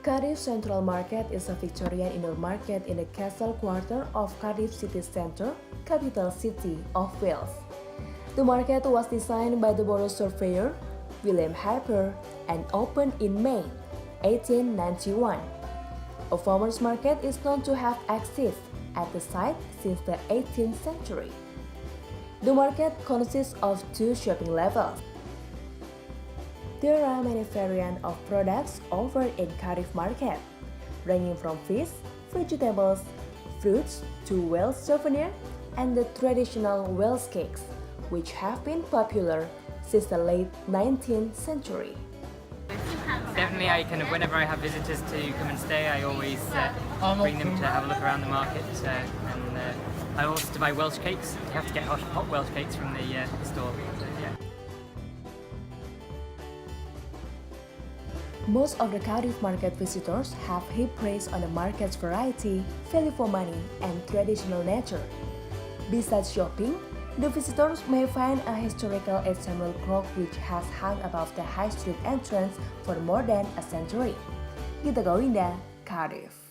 Cardiff Central Market is a Victorian indoor market in the Castle Quarter of Cardiff city centre, capital city of Wales. The market was designed by the Borough Surveyor, William Harpur, and opened in May 1891. A farmers' market is known to have existed at the site since the 18th century. The market consists of two shopping levels. There are many variants of products offered in Cardiff Market, ranging from fish, vegetables, fruits to Welsh souvenir and the traditional Welsh cakes, which have been popular since the late 19th century. Definitely, whenever I have visitors to come and stay, I always bring them to have a look around the market, and I also to buy Welsh cakes. You have to get hot Welsh cakes from the store. So, yeah. Most of the Cardiff Market visitors have high praise on the market's variety, value for money, and traditional nature. Besides shopping, the visitors may find a historical ensemble clock which has hung above the high street entrance for more than a century. Gitagowinda, Cardiff.